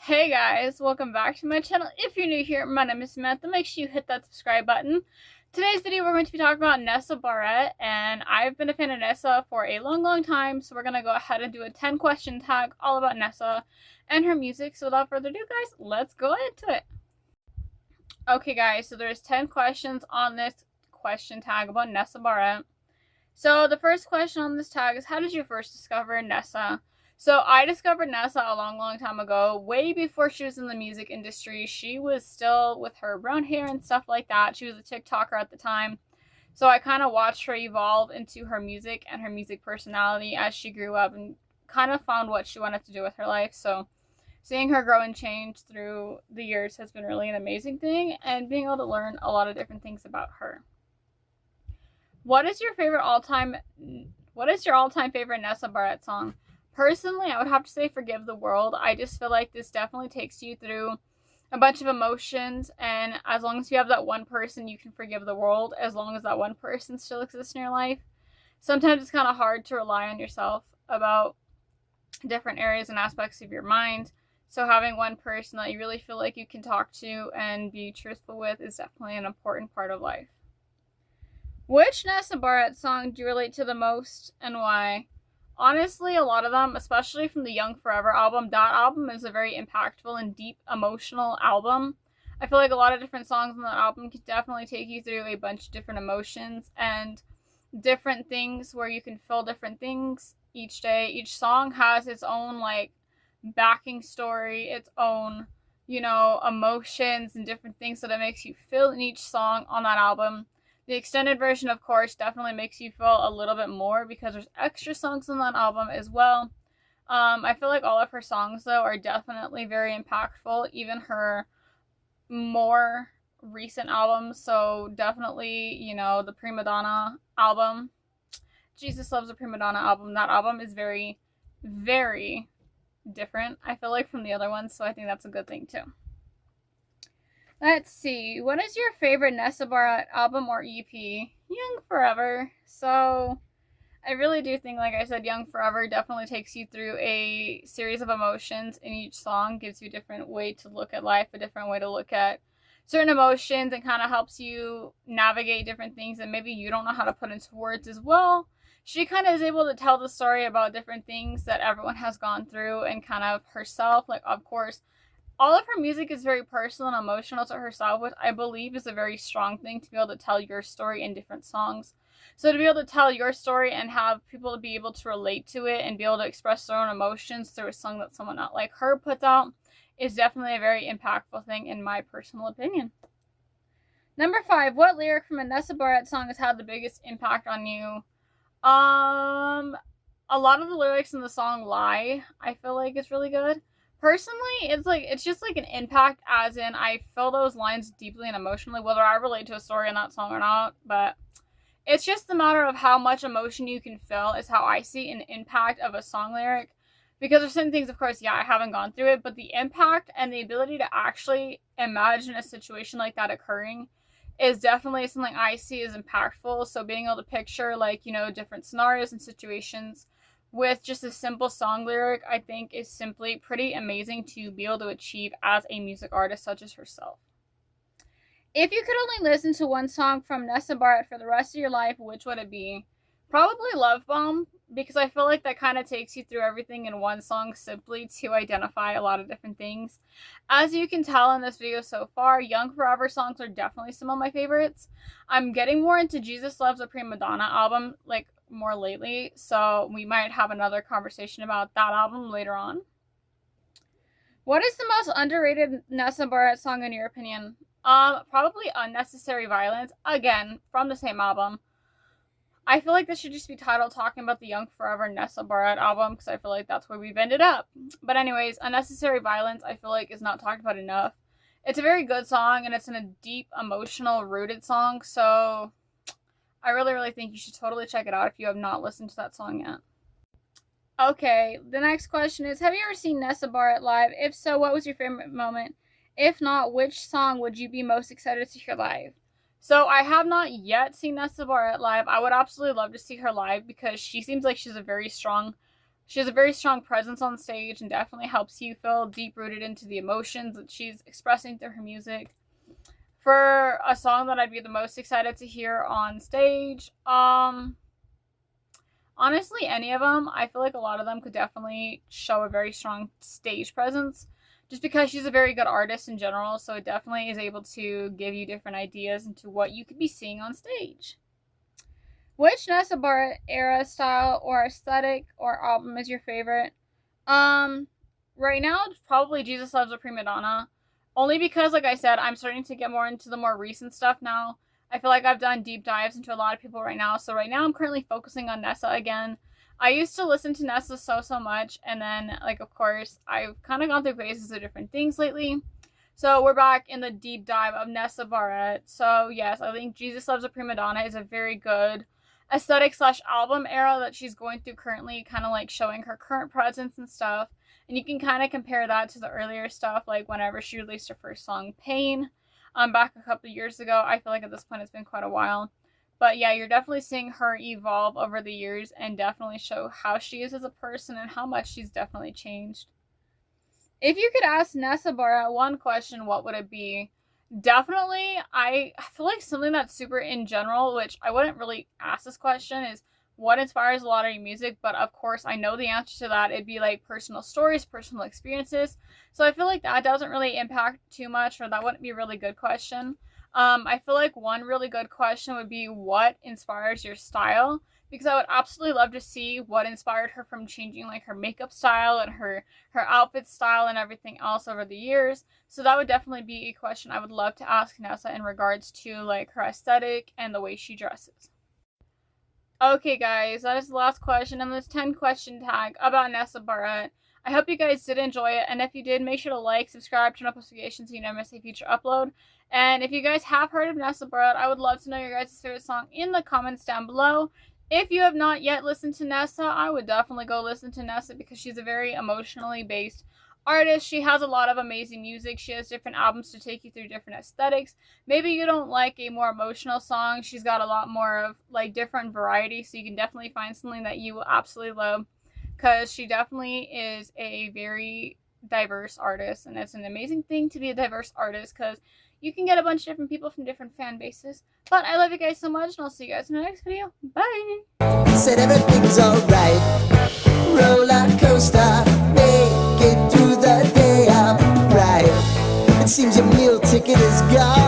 Hey guys, welcome back to my channel. If you're new here, my name is Samantha. Make sure you hit that subscribe button. Today's video we're going to be talking about Nessa Barrett, and I've been a fan of Nessa for a long time, so we're going to go ahead and do a 10 question tag all about Nessa and her music. So without further ado guys, let's go into it. Okay guys, so there's 10 questions on this question tag about Nessa Barrett. So the first question on this tag is, how did you first discover Nessa? So I discovered Nessa a long time ago, way before she was in the music industry. She was still with her brown hair and stuff like that. She was a TikToker at the time. So I kind of watched her evolve into her music and her music personality as she grew up and kind of found what she wanted to do with her life. So seeing her grow and change through the years has been really an amazing thing, and being able to learn a lot of different things about her. What is your all-time favorite Nessa Barrett song? Personally, I would have to say Forgive the World. I just feel like this definitely takes you through a bunch of emotions, and as long as you have that one person, you can forgive the world, as long as that one person still exists in your life. Sometimes it's kind of hard to rely on yourself about different areas and aspects of your mind, so having one person that you really feel like you can talk to and be truthful with is definitely an important part of life. Which Nessa Barrett song do you relate to the most, and why? Honestly, a lot of them, especially from the Young Forever album. That album is a very impactful and deep emotional album. I feel like a lot of different songs on that album can definitely take you through a bunch of different emotions and different things where you can feel different things each day. Each song has its own backing story, its own, emotions and different things that it makes you feel in each song on that album. The extended version, of course, definitely makes you feel a little bit more because there's extra songs on that album as well. I feel like all of her songs, though, are definitely very impactful, even her more recent albums. So definitely, the Prima Donna album. Jesus Loves a Prima Donna album. That album is very, very different, I feel like, from the other ones. So I think that's a good thing, too. Let's see. What is your favorite Nessa Barrett album or EP? Young Forever. So I really do think, like I said, Young Forever definitely takes you through a series of emotions in each song, gives you a different way to look at life, a different way to look at certain emotions, and kind of helps you navigate different things that maybe you don't know how to put into words as well. She kind of is able to tell the story about different things that everyone has gone through and kind of herself. Like, of course, all of her music is very personal and emotional to herself, which I believe is a very strong thing, to be able to tell your story in different songs. So to be able to tell your story and have people to be able to relate to it and be able to express their own emotions through a song that someone not like her puts out is definitely a very impactful thing, in my personal opinion. Number 5, what lyric from a Nessa Barrett song has had the biggest impact on you? A lot of the lyrics in the song Lie, I feel like is really good. Personally, it's just like an impact, as in I feel those lines deeply and emotionally, whether I relate to a story in that song or not. But it's just a matter of how much emotion you can feel is how I see an impact of a song lyric. Because there's certain things, of course, I haven't gone through it, but the impact and the ability to actually imagine a situation like that occurring is definitely something I see as impactful. So being able to picture different scenarios and situations with just a simple song lyric, I think is simply pretty amazing to be able to achieve as a music artist such as herself. If you could only listen to one song from Nessa Barrett for the rest of your life, which would it be? Probably Love Bomb, because I feel like that kind of takes you through everything in one song, simply to identify a lot of different things. As you can tell in this video so far, Young Forever songs are definitely some of my favorites. I'm getting more into Jesus Loves a Prima Donna album, more lately, so we might have another conversation about that album later on. What is the most underrated Nessa Barrett song in your opinion? Probably Unnecessary Violence, again, from the same album. I feel like this should just be titled talking about the Young Forever Nessa Barrett album, because I feel like that's where we've ended up. But anyways, Unnecessary Violence, I feel like, is not talked about enough. It's a very good song, and it's in a deep, emotional, rooted song, so I really think you should totally check it out if you have not listened to that song yet. Okay, the next question is, have you ever seen Nessa Barrett live? If so, what was your favorite moment? If not, which song would you be most excited to hear live? So I have not yet seen Nessa Barrett live. I would absolutely love to see her live because she seems like she's a very strong She has a very strong presence on stage and definitely helps you feel deep rooted into the emotions that she's expressing through her music. For a song that I'd be the most excited to hear on stage, honestly, any of them. I feel like a lot of them could definitely show a very strong stage presence just because she's a very good artist in general, so it definitely is able to give you different ideas into what you could be seeing on stage. Which Nessa Barrett era, style, or aesthetic or album is your favorite? Right now it's probably Jesus Loves a Prima Donna. Only because, like I said, I'm starting to get more into the more recent stuff now. I feel like I've done deep dives into a lot of people right now. So right now I'm currently focusing on Nessa again. I used to listen to Nessa so much, and then, like, of course, I've kind of gone through phases of different things lately. So we're back in the deep dive of Nessa Barrett. So yes, I think Jesus Loves a Prima Donna is a very good aesthetic slash album era that she's going through currently, kind of like showing her current presence and stuff. And you can kind of compare that to the earlier stuff, like whenever she released her first song, Pain, back a couple of years ago. I feel like at this point it's been quite a while. But yeah, you're definitely seeing her evolve over the years and definitely show how she is as a person and how much she's definitely changed. If you could ask Nessa Barrett one question, what would it be? Definitely, I feel like something that's super in general, which I wouldn't really ask this question, is what inspires a lot of your music, but of course I know the answer to that. It'd be like personal stories, personal experiences. So I feel like that doesn't really impact too much, or that wouldn't be a really good question. I feel like one really good question would be what inspires your style, because I would absolutely love to see what inspired her from changing like her makeup style and her outfit style and everything else over the years. So that would definitely be a question I would love to ask Nessa in regards to like her aesthetic and the way she dresses. Okay, guys, that is the last question in this 10 question tag about Nessa Barrett. I hope you guys did enjoy it, and if you did, make sure to like, subscribe, turn on notifications so you never miss a future upload. And if you guys have heard of Nessa Barrett, I would love to know your guys' favorite song in the comments down below. If you have not yet listened to Nessa, I would definitely go listen to Nessa because she's a very emotionally based artist. She has a lot of amazing music. She has different albums to take you through different aesthetics. Maybe you don't like a more emotional song. She's got a lot more of like different variety, so you can definitely find something that you will absolutely love, because she definitely is a very diverse artist, and it's an amazing thing to be a diverse artist because you can get a bunch of different people from different fan bases. But I love you guys so much, and I'll see you guys in the next video. Bye! Said everything's alright. Roller coaster, make it through the day. I'm right. It seems your meal ticket is gone.